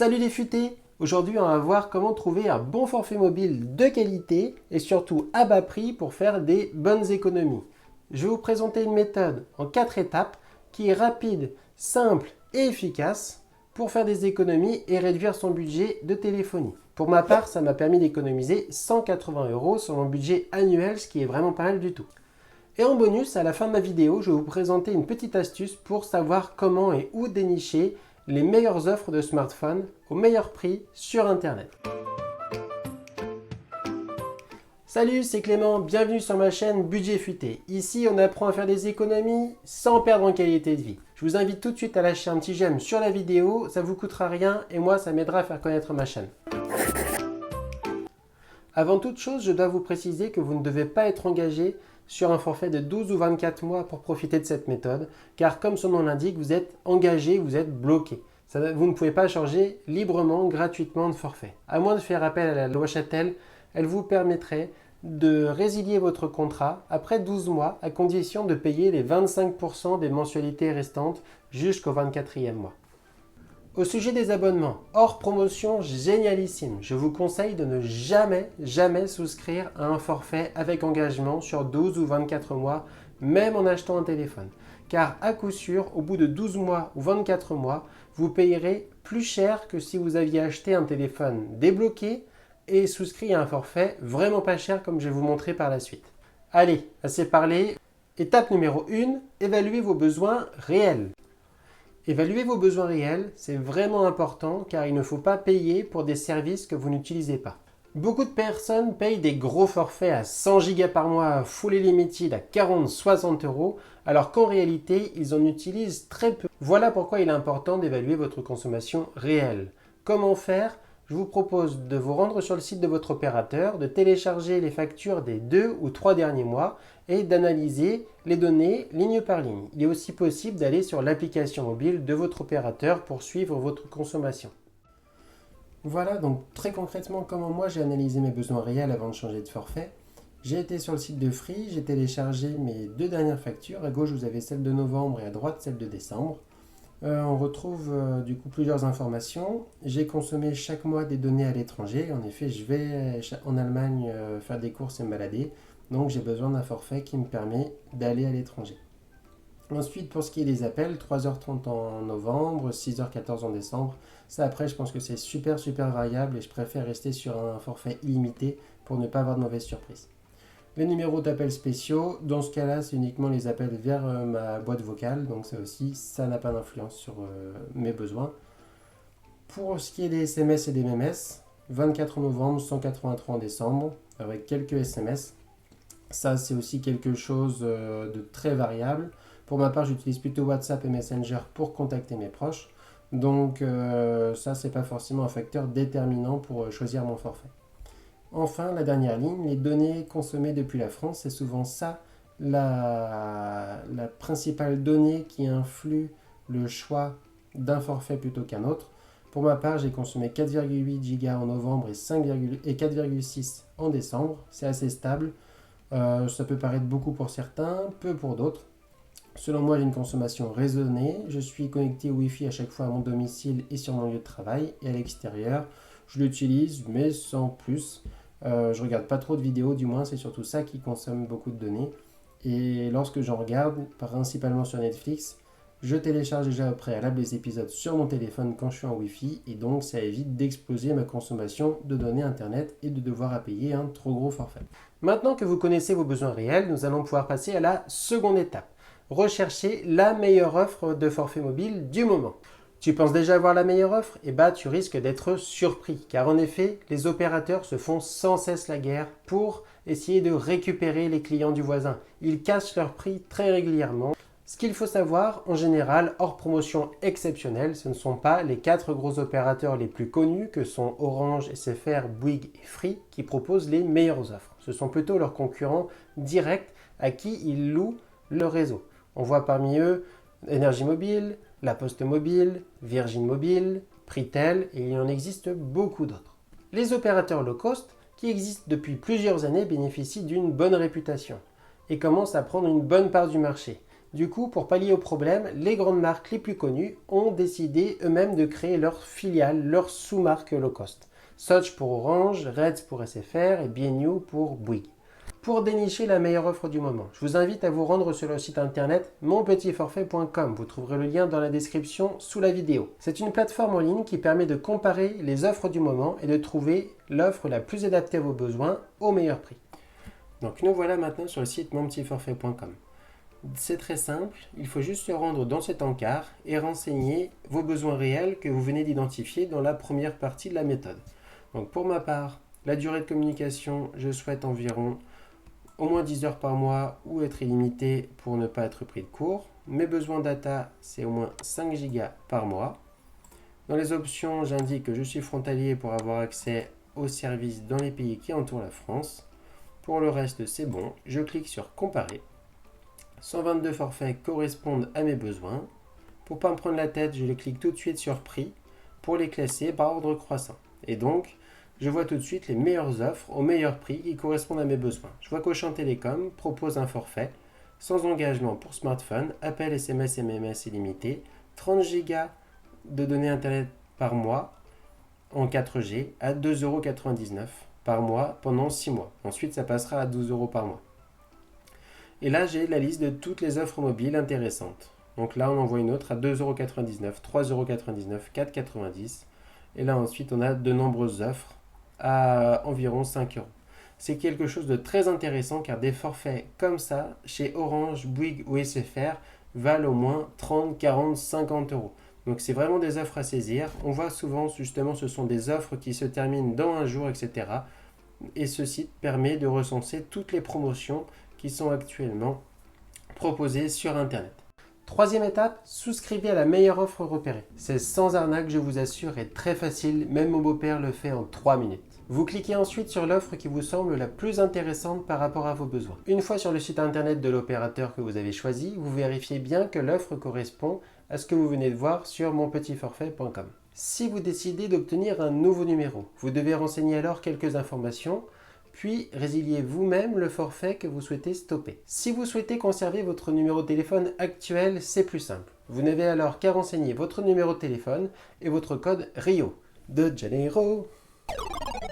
Salut les futés! Aujourd'hui, on va voir comment trouver un bon forfait mobile de qualité et surtout à bas prix pour faire des bonnes économies. Je vais vous présenter une méthode en 4 étapes qui est rapide, simple et efficace pour faire des économies et réduire son budget de téléphonie. Pour ma part, ça m'a permis d'économiser 180 € sur mon budget annuel, ce qui est vraiment pas mal du tout. Et en bonus, à la fin de ma vidéo, je vais vous présenter une petite astuce pour savoir comment et où dénicher les meilleures offres de smartphones au meilleur prix sur Internet. Salut, c'est Clément, bienvenue sur ma chaîne Budget Futé. Ici, on apprend à faire des économies sans perdre en qualité de vie. Je vous invite tout de suite à lâcher un petit j'aime sur la vidéo, ça ne vous coûtera rien et moi, ça m'aidera à faire connaître ma chaîne. Avant toute chose, je dois vous préciser que vous ne devez pas être engagé sur un forfait de 12 ou 24 mois pour profiter de cette méthode, car comme son nom l'indique, vous êtes engagé, vous êtes bloqué. Vous ne pouvez pas changer librement, gratuitement de forfait. À moins de faire appel à la loi Châtel, elle vous permettrait de résilier votre contrat après 12 mois à condition de payer les 25% des mensualités restantes jusqu'au 24e mois. Au sujet des abonnements, hors promotion génialissime, je vous conseille de ne jamais souscrire à un forfait avec engagement sur 12 ou 24 mois, même en achetant un téléphone. Car à coup sûr, au bout de 12 mois ou 24 mois, vous payerez plus cher que si vous aviez acheté un téléphone débloqué et souscrit à un forfait vraiment pas cher comme je vais vous montrer par la suite. Allez, assez parlé. Étape numéro 1, évaluez vos besoins réels. Évaluer vos besoins réels, c'est vraiment important car il ne faut pas payer pour des services que vous n'utilisez pas. Beaucoup de personnes payent des gros forfaits à 100 Go par mois, full limited à 40-60 €, alors qu'en réalité, ils en utilisent très peu. Voilà pourquoi il est important d'évaluer votre consommation réelle. Comment faire ? Je vous propose de vous rendre sur le site de votre opérateur, de télécharger les factures des 2 ou 3 derniers mois et d'analyser les données ligne par ligne. Il est aussi possible d'aller sur l'application mobile de votre opérateur pour suivre votre consommation. Voilà donc très concrètement comment moi j'ai analysé mes besoins réels avant de changer de forfait. J'ai été sur le site de Free, j'ai téléchargé mes 2 dernières factures. À gauche vous avez celle de novembre et à droite celle de décembre. On retrouve du coup plusieurs informations. J'ai consommé chaque mois des données à l'étranger. En effet, je vais en Allemagne faire des courses et me balader. Donc j'ai besoin d'un forfait qui me permet d'aller à l'étranger. Ensuite, pour ce qui est des appels, 3h30 en novembre, 6h14 en décembre. Ça après, je pense que c'est super variable et je préfère rester sur un forfait illimité pour ne pas avoir de mauvaises surprises. Les numéros d'appels spéciaux, dans ce cas-là, c'est uniquement les appels vers ma boîte vocale, donc ça aussi, ça n'a pas d'influence sur mes besoins. Pour ce qui est des SMS et des MMS, 24 novembre, 183 en décembre, avec quelques SMS. Ça, c'est aussi quelque chose de très variable. Pour ma part, j'utilise plutôt WhatsApp et Messenger pour contacter mes proches. Donc ça, c'est pas forcément un facteur déterminant pour choisir mon forfait. Enfin, la dernière ligne, les données consommées depuis la France, c'est souvent ça la principale donnée qui influe le choix d'un forfait plutôt qu'un autre. Pour ma part, j'ai consommé 4,8 Go en novembre et 4,6 en décembre. C'est assez stable. Ça peut paraître beaucoup pour certains, peu pour d'autres. Selon moi, j'ai une consommation raisonnée. Je suis connecté au Wi-Fi à chaque fois à mon domicile et sur mon lieu de travail. Et à l'extérieur, je l'utilise, mais sans plus. Je regarde pas trop de vidéos, du moins c'est surtout ça qui consomme beaucoup de données. Et lorsque j'en regarde, principalement sur Netflix, je télécharge déjà au préalable les épisodes sur mon téléphone quand je suis en Wi-Fi et donc ça évite d'exploser ma consommation de données internet et de devoir payer un trop gros forfait. Maintenant que vous connaissez vos besoins réels, nous allons pouvoir passer à la seconde étape. Rechercher la meilleure offre de forfait mobile du moment. Tu penses déjà avoir la meilleure offre? Eh bien, tu risques d'être surpris, car en effet, les opérateurs se font sans cesse la guerre pour essayer de récupérer les clients du voisin. Ils cassent leurs prix très régulièrement. Ce qu'il faut savoir, en général, hors promotion exceptionnelle, ce ne sont pas les 4 gros opérateurs les plus connus que sont Orange, SFR, Bouygues et Free qui proposent les meilleures offres. Ce sont plutôt leurs concurrents directs à qui ils louent leur réseau. On voit parmi eux Énergie Mobile, La Poste Mobile, Virgin Mobile, Pritel et il en existe beaucoup d'autres. Les opérateurs low cost qui existent depuis plusieurs années bénéficient d'une bonne réputation et commencent à prendre une bonne part du marché. Du coup, pour pallier au problème, les grandes marques les plus connues ont décidé eux-mêmes de créer leur filiale, leur sous-marque low cost. Swatch pour Orange, Reds pour SFR et BNU pour Bouygues. Pour dénicher la meilleure offre du moment, je vous invite à vous rendre sur le site internet monpetitforfait.com. Vous trouverez le lien dans la description sous la vidéo. C'est une plateforme en ligne qui permet de comparer les offres du moment et de trouver l'offre la plus adaptée à vos besoins au meilleur prix. Donc nous voilà maintenant sur le site monpetitforfait.com. C'est très simple, il faut juste se rendre dans cet encart et renseigner vos besoins réels que vous venez d'identifier dans la première partie de la méthode. Donc pour ma part, la durée de communication, je souhaite environ au moins 10 heures par mois ou être illimité pour ne pas être pris de court. Mes besoins data, c'est au moins 5 Go par mois. Dans les options, j'indique que je suis frontalier pour avoir accès aux services dans les pays qui entourent la France. Pour le reste, c'est bon, je clique sur comparer. 122 forfaits correspondent à mes besoins. Pour ne pas me prendre la tête, je les clique tout de suite sur prix pour les classer par ordre croissant. Et donc, je vois tout de suite les meilleures offres au meilleur prix qui correspondent à mes besoins. Je vois qu'Auchan Télécom propose un forfait sans engagement pour smartphone, appel, SMS et MMS illimité, 30 Go de données Internet par mois en 4G à 2,99 € par mois pendant 6 mois. Ensuite, ça passera à 12 € par mois. Et là, j'ai la liste de toutes les offres mobiles intéressantes. Donc là, on en voit une autre à 2,99 €, 3,99 €, 4,90 €. Et là, ensuite, on a de nombreuses offres à environ 5 €. C'est quelque chose de très intéressant car des forfaits comme ça, chez Orange, Bouygues ou SFR, valent au moins 30, 40, 50 €. Donc c'est vraiment des offres à saisir. On voit souvent, justement, ce sont des offres qui se terminent dans un jour, etc. Et ce site permet de recenser toutes les promotions qui sont actuellement proposées sur Internet. Troisième étape, souscrivez à la meilleure offre repérée. C'est sans arnaque, je vous assure, et très facile, même mon beau-père le fait en 3 minutes. Vous cliquez ensuite sur l'offre qui vous semble la plus intéressante par rapport à vos besoins. Une fois sur le site internet de l'opérateur que vous avez choisi, vous vérifiez bien que l'offre correspond à ce que vous venez de voir sur monpetitforfait.com. Si vous décidez d'obtenir un nouveau numéro, vous devez renseigner alors quelques informations, puis résiliez vous-même le forfait que vous souhaitez stopper. Si vous souhaitez conserver votre numéro de téléphone actuel, c'est plus simple. Vous n'avez alors qu'à renseigner votre numéro de téléphone et votre code RIO de Janeiro.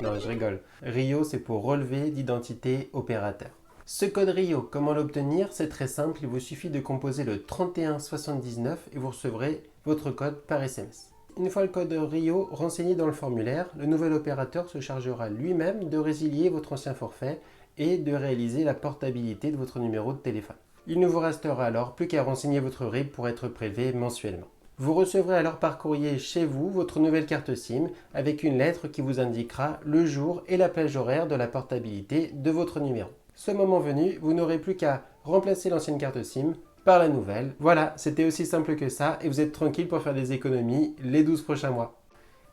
Non, je rigole. RIO, c'est pour relevé d'identité opérateur. Ce code RIO, comment l'obtenir? C'est très simple, il vous suffit de composer le 3179 et vous recevrez votre code par SMS. Une fois le code RIO renseigné dans le formulaire, le nouvel opérateur se chargera lui-même de résilier votre ancien forfait et de réaliser la portabilité de votre numéro de téléphone. Il ne vous restera alors plus qu'à renseigner votre RIB pour être prélevé mensuellement. Vous recevrez alors par courrier chez vous votre nouvelle carte SIM avec une lettre qui vous indiquera le jour et la plage horaire de la portabilité de votre numéro. Ce moment venu, vous n'aurez plus qu'à remplacer l'ancienne carte SIM par la nouvelle. Voilà, c'était aussi simple que ça et vous êtes tranquille pour faire des économies les 12 prochains mois.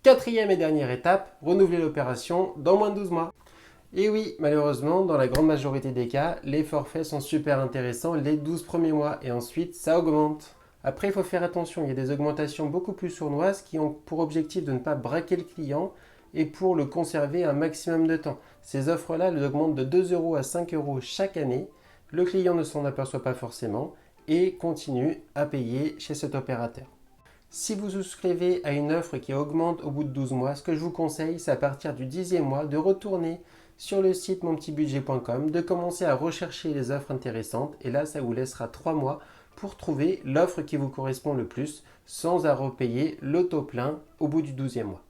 Quatrième et dernière étape, renouveler l'opération dans moins de 12 mois. Et oui, malheureusement, dans la grande majorité des cas, les forfaits sont super intéressants les 12 premiers mois et ensuite ça augmente. Après, il faut faire attention, il y a des augmentations beaucoup plus sournoises qui ont pour objectif de ne pas braquer le client et pour le conserver un maximum de temps. Ces offres-là, elles augmentent de 2 € à 5 € chaque année. Le client ne s'en aperçoit pas forcément et continue à payer chez cet opérateur. Si vous souscrivez à une offre qui augmente au bout de 12 mois, ce que je vous conseille, c'est à partir du 10e mois de retourner sur le site monpetitbudget.com, de commencer à rechercher les offres intéressantes et là, ça vous laissera 3 mois pour trouver l'offre qui vous correspond le plus sans à repayer l'auto-plein au bout du 12e mois.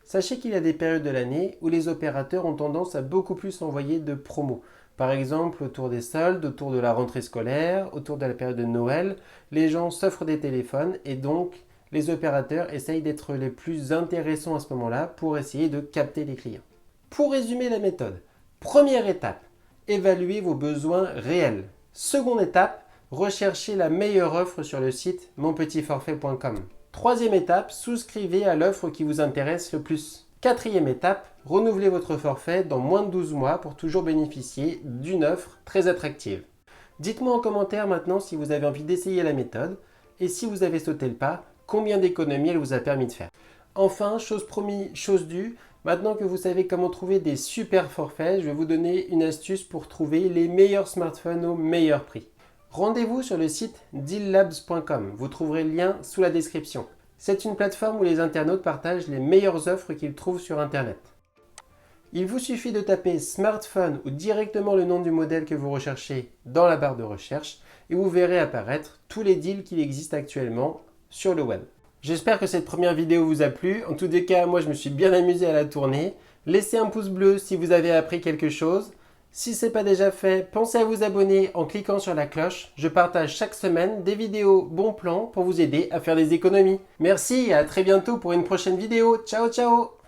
Sachez qu'il y a des périodes de l'année où les opérateurs ont tendance à beaucoup plus envoyer de promos. Par exemple, autour des soldes, autour de la rentrée scolaire, autour de la période de Noël, les gens s'offrent des téléphones et donc les opérateurs essayent d'être les plus intéressants à ce moment-là pour essayer de capter les clients. Pour résumer la méthode, première étape, évaluez vos besoins réels. Seconde étape, recherchez la meilleure offre sur le site monpetitforfait.com. Troisième étape, souscrivez à l'offre qui vous intéresse le plus. Quatrième étape, renouvelez votre forfait dans moins de 12 mois pour toujours bénéficier d'une offre très attractive. Dites-moi en commentaire maintenant si vous avez envie d'essayer la méthode et si vous avez sauté le pas, combien d'économies elle vous a permis de faire. Enfin, chose promise, chose due, maintenant que vous savez comment trouver des super forfaits, je vais vous donner une astuce pour trouver les meilleurs smartphones au meilleur prix. Rendez-vous sur le site deallabs.com, vous trouverez le lien sous la description. C'est une plateforme où les internautes partagent les meilleures offres qu'ils trouvent sur Internet. Il vous suffit de taper smartphone ou directement le nom du modèle que vous recherchez dans la barre de recherche et vous verrez apparaître tous les deals qu'il existe actuellement sur le web. J'espère que cette première vidéo vous a plu. En tous les cas, moi je me suis bien amusé à la tourner. Laissez un pouce bleu si vous avez appris quelque chose. Si ce n'est pas déjà fait, pensez à vous abonner en cliquant sur la cloche. Je partage chaque semaine des vidéos bons plans pour vous aider à faire des économies. Merci et à très bientôt pour une prochaine vidéo. Ciao ciao!